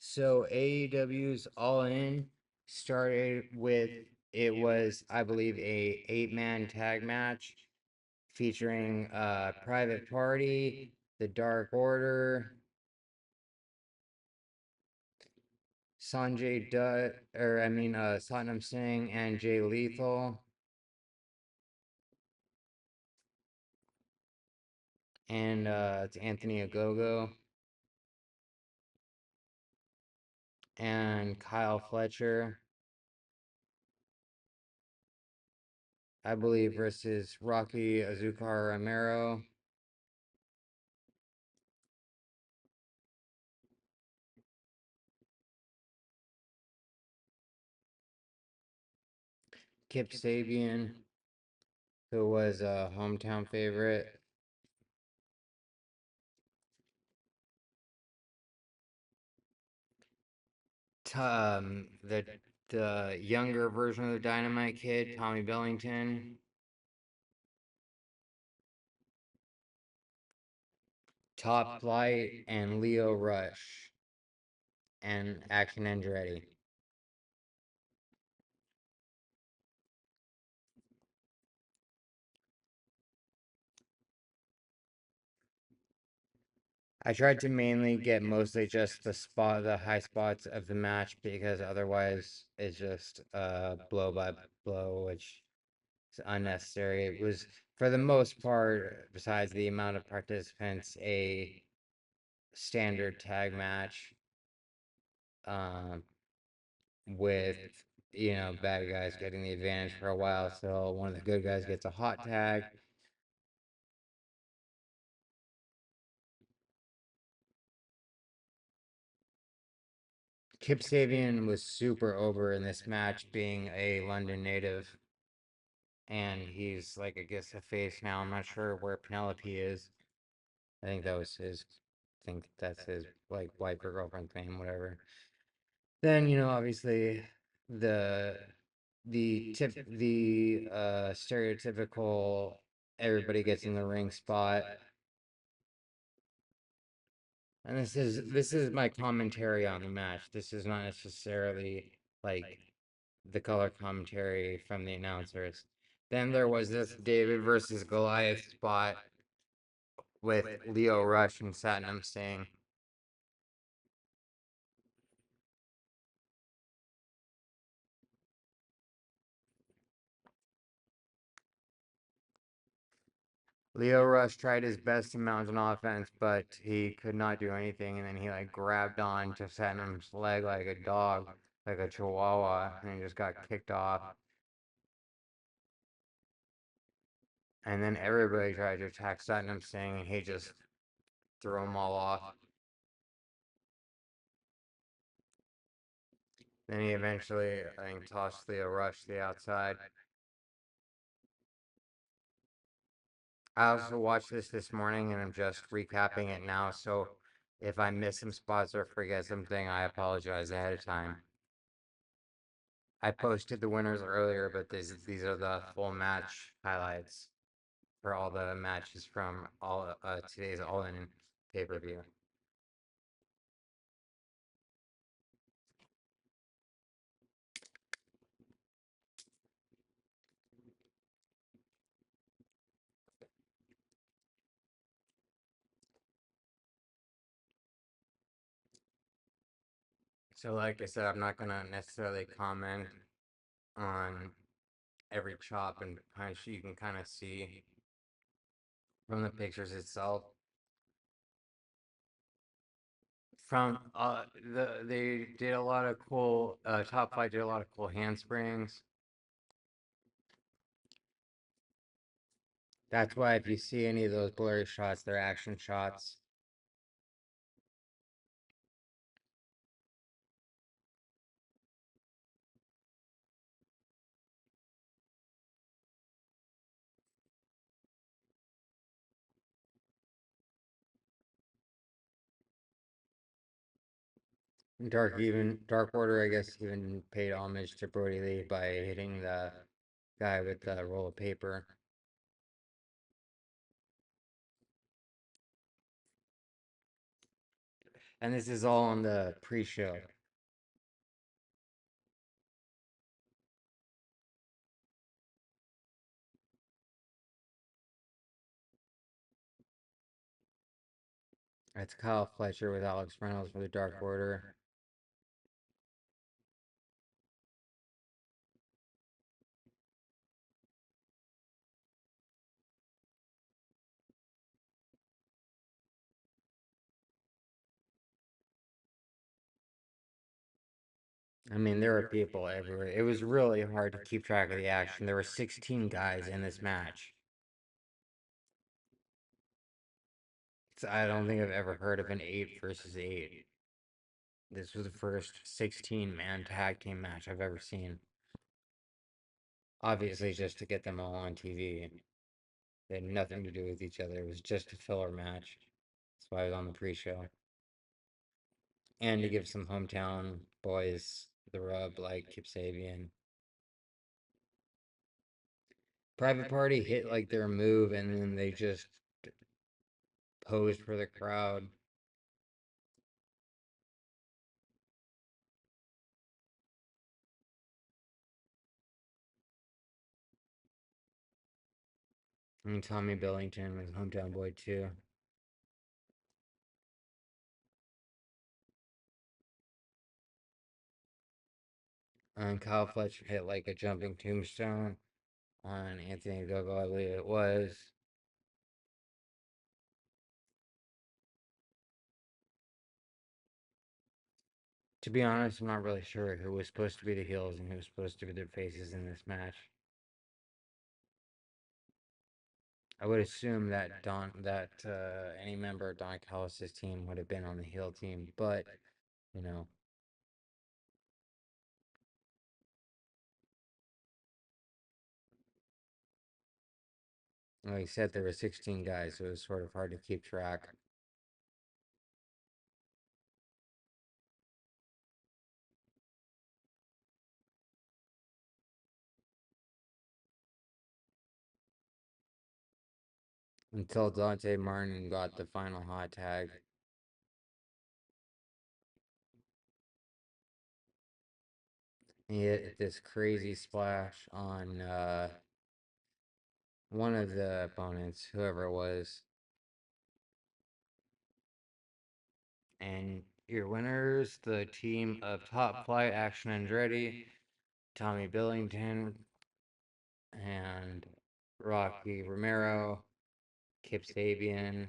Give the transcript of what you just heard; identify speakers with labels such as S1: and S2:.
S1: So AEW's All In started with it was, I believe, a 8-man tag match featuring Private Party, the Dark Order, Sanjay Dutt, Satnam Singh and Jay Lethal, and it's Anthony Ogogo and Kyle Fletcher, I believe, versus Rocky Azucar Romero. Kip Sabian, who was a hometown favorite. The younger version of the Dynamite Kid, Tommy Billington, Top Flight, and Leo Rush, and Action Andretti. I tried to mainly get mostly just the high spots of the match because otherwise it's just blow by blow, which is unnecessary. It was, for the most part, besides the amount of participants, a standard tag match. Um, with bad guys getting the advantage for a while, so one of the good guys gets a hot tag. Kip Sabian was super over in this match, being a London native, and he's like, I guess, a face now. I'm not sure where Penelope is. I think that was his. I think that's his like wife or girlfriend's name, whatever. Then obviously the stereotypical everybody gets in the ring spot. And this is my commentary on the match. This is not necessarily like the color commentary from the announcers. Then there was this David versus Goliath spot with Leo Rush and Satnam Singh. Leo Rush tried his best to mount an offense, but he could not do anything. And then he like grabbed on to Satnam's leg like a dog, like a chihuahua, and he just got kicked off. And then everybody tried to attack Satnam Singh, and he just threw them all off. Then he eventually, I think, tossed Leo Rush to the outside. I also watched this morning, and I'm just recapping it now. So if I miss some spots or forget something, I apologize ahead of time. I posted the winners earlier, but these are the full match highlights for all the matches from all today's All In pay-per-view. So, like I said, I'm not gonna necessarily comment on every chop and punch. You can kind of see from the pictures itself. From they did a lot of cool Top Flight did a lot of cool handsprings. That's why if you see any of those blurry shots, they're action shots. Dark Order, I guess, even paid homage to Brody Lee by hitting the guy with the roll of paper. And this is all on the pre-show. It's Kyle Fletcher with Alex Reynolds for the Dark Order. I mean, there were people everywhere. It was really hard to keep track of the action. There were 16 guys in this match. I don't think I've ever heard of an 8 versus 8. This was the first 16-man tag team match I've ever seen. Obviously, just to get them all on TV. They had nothing to do with each other. It was just a filler match. That's why I was on the pre-show. And to give some hometown boys the rub, like Kip Sabian. Private Party hit like their move, and then they just posed for the crowd. And Tommy Billington was hometown boy too. And Kyle Fletcher hit like a jumping tombstone on Anthony Gogo, I believe it was. To be honest, I'm not really sure who was supposed to be the heels and who was supposed to be the faces in this match. I would assume that any member of Don Callis' team would have been on the heel team, but you know, like I said, there were 16 guys, so it was sort of hard to keep track. Until Dante Martin got the final hot tag. He hit this crazy splash on one of the opponents, whoever it was. And your winners, the team of Top Flight, Action Andretti, Tommy Billington, and Rocky Romero, Kip Sabian,